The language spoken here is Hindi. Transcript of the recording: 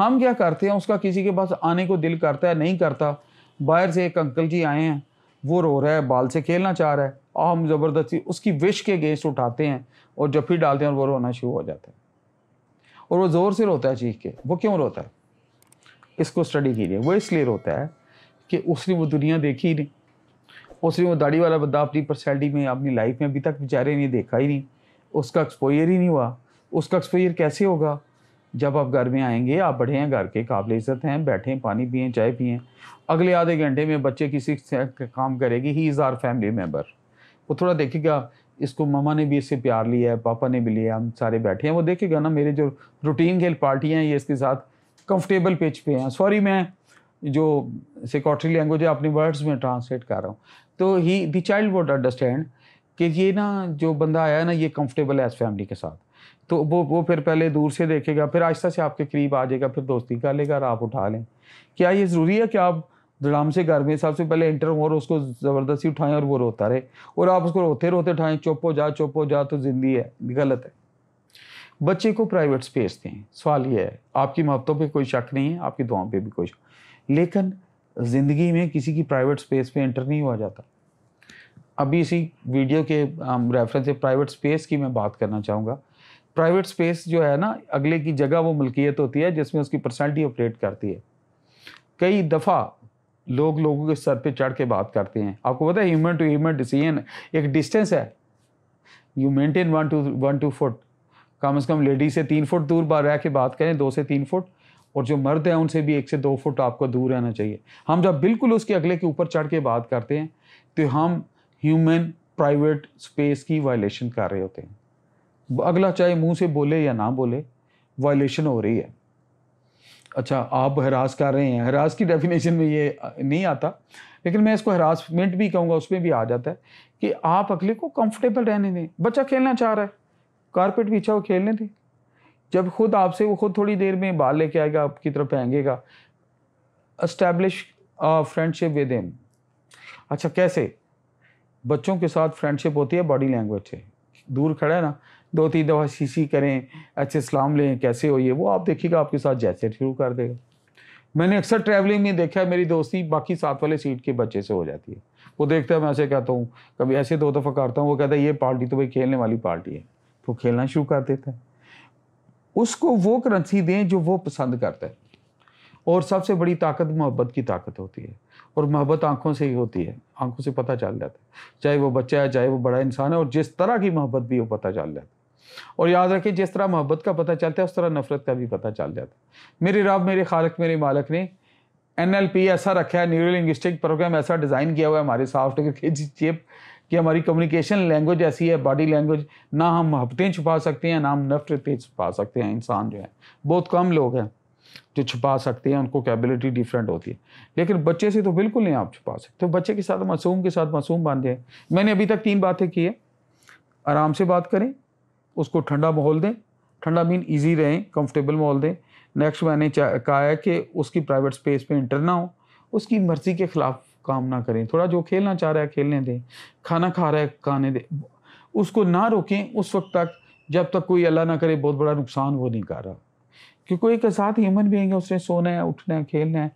हम क्या करते हैं, उसका किसी के पास आने को दिल करता है, नहीं करता। बाहर से एक अंकल जी आए हैं, वो रो रहा है, बाल से खेलना चाह रहा है, और हम ज़बरदस्ती उसकी विश के अगेंस्ट उठाते हैं और जब फिर डालते हैं और वो रोना शुरू हो जाता है। और वो ज़ोर से रोता है चीख के। वो क्यों रोता है? इसको स्टडी कीजिए। वो इसलिए रोता है कि उसने वो दुनिया देखी ही नहीं। उसने वो दाढ़ी वाला बंदा अपनी पर्सनैलिटी में, अपनी लाइफ में अभी तक बेचारे ने देखा ही नहीं। उसका एक्सपोजर ही नहीं हुआ। उसका एक्सपोजर कैसे होगा? जब आप घर में आएंगे, आप बड़े हैं, घर के काबिल इज़्ज़त हैं, बैठें, पानी पिएँ, चाय पिएँ। अगले आधे घंटे में बच्चे किसी से काम करेगी, he is our family member. वो थोड़ा देखेगा, इसको ममा ने भी इससे प्यार लिया है, पापा ने भी लिया, हम सारे बैठे हैं। वो देखेगा ना, मेरे जो रूटीन खेल पार्टियाँ हैं, ये इसके साथ कंफर्टेबल पिच पे हैं। सॉरी, मैं जो सिकॉटरी लैंग्वेज है अपने वर्ड्स में ट्रांसलेट कर रहा हूँ। तो ही द चाइल्ड वुड अंडरस्टैंड कि ये ना जो बंदा आया है ना, ये कंफर्टेबल है इस फैमिली के साथ। तो वो फिर पहले दूर से देखेगा, फिर आहिस्ता से आपके करीब आ जाएगा, फिर दोस्ती कर लेगा और आप उठा लें। क्या ये ज़रूरी है कि आप धड़ाम से घर में सबसे पहले एंटर हो और उसको ज़बरदस्ती उठाएं और वो रोता रहे, और आप उसको रोते रोते उठाएं, चुप हो जा, चुप हो जा, तो ज़िंदगी है, गलत है। बच्चे को प्राइवेट स्पेस दें। सवाल ये है, आपकी मोहब्बतों पे कोई शक नहीं है, आपकी दुआओं पे भी कोई शक, लेकिन ज़िंदगी में किसी की प्राइवेट स्पेस पे एंटर नहीं हुआ जाता। अभी इसी वीडियो के रेफरेंस से प्राइवेट स्पेस की मैं बात करना चाहूँगा। प्राइवेट स्पेस जो है ना, अगले की जगह वो मिल्कियत होती है जिसमें उसकी पर्सनैलिटी ऑपरेट करती है। कई दफ़ा लोग लोगों के सर पे चढ़ के बात करते हैं। आपको पता है, ह्यूमन टू ह्यूमन डिसीजन एक डिस्टेंस है। यू मेंटेन 1 to 2 फुट, कम से कम लेडी से 3 फुट दूर रह के बात करें, 2 से 3 फुट, और जो मर्द हैं उनसे भी 1 से 2 फुट आपको दूर रहना चाहिए। हम जब बिल्कुल उसके अगले के ऊपर चढ़ के बात करते हैं तो हम ह्यूमन प्राइवेट स्पेस की वायलेशन कर रहे होते हैं। अगला चाहे मुंह से बोले या ना बोले, वायलेशन हो रही है। अच्छा, आप हरास कर रहे हैं, हरास की डेफिनेशन में ये नहीं आता, लेकिन मैं इसको हरासमेंट भी कहूँगा, उसमें भी आ जाता है कि आप अगले को कंफर्टेबल रहने दें। बच्चा खेलना चाह रहा है, कारपेट बिछा हो, खेलने दें। जब खुद आपसे वो खुद थोड़ी देर में बाल लेके आएगा, आपकी तरफ फेंकेगा, एस्टैब्लिश फ्रेंडशिप विद हिम। अच्छा, कैसे बच्चों के साथ फ्रेंडशिप होती है? बॉडी लैंग्वेज से। दूर खड़ा है ना, 2-3 दफ़ा शीशी करें, अच्छे सलाम लें, कैसे हो ये वो, आप देखिएगा आपके साथ जैसे शुरू कर देगा। मैंने अक्सर ट्रैवलिंग में देखा है, मेरी दोस्ती बाकी साथ वाले सीट के बच्चे से हो जाती है। वो देखता है, मैं ऐसे कहता हूँ, कभी ऐसे 2 दफ़ा करता हूँ, वो कहता है ये पार्टी तो भाई खेलने वाली पार्टी है, तो खेलना शुरू कर देता है। उसको वो करेंसी दें जो वो पसंद करता है। और सबसे बड़ी ताकत मोहब्बत की ताकत होती है, और मोहब्बत आंखों से ही होती है, आंखों से पता चल जाता है, चाहे वो बच्चा है, चाहे वो बड़ा इंसान है, और जिस तरह की मोहब्बत भी वो पता चल जाता है। और याद रखें, जिस तरह मोहब्बत का पता चलता है उस तरह नफरत का भी पता चल जाता है। मेरे रब, मेरे खालिक, मेरे मालिक ने NLP ऐसा रखा है, न्यूरो लिंग्विस्टिक प्रोग्राम ऐसा डिज़ाइन किया हुआ है हमारे सॉफ्टवेयर के चिप, कि हमारी कम्युनिकेशन लैंग्वेज ऐसी है, बॉडी लैंग्वेज, ना हम मोहब्बतें छुपा सकते हैं, ना हम नफरतें छुपा सकते हैं। इंसान जो है, बहुत कम लोग हैं जो छुपा सकते हैं, उनको कैपेबिलिटी डिफरेंट होती है, लेकिन बच्चे से तो बिल्कुल नहीं आप छुपा सकते। तो बच्चे के साथ मासूम के साथ मासूम बन जाए। मैंने अभी तक 3 बातें की है। आराम से बात करें, उसको ठंडा माहौल दें, ठंडा मीन ईजी रहें, कंफर्टेबल माहौल दें। नेक्स्ट मैंने कहा है कि उसकी प्राइवेट स्पेस पे इंटर ना हो, उसकी मर्ज़ी के ख़िलाफ़ काम ना करें। थोड़ा जो खेलना चाह रहा है खेलने दें, खाना खा रहा है खाने दें, उसको ना रोकें उस वक्त तक जब तक कोई अल्लाह ना करे बहुत बड़ा नुकसान वो नहीं कर रहा। क्योंकि एक साथ ह्यूमन बीइंग है, उसने सोना है, उठना है, खेलना है,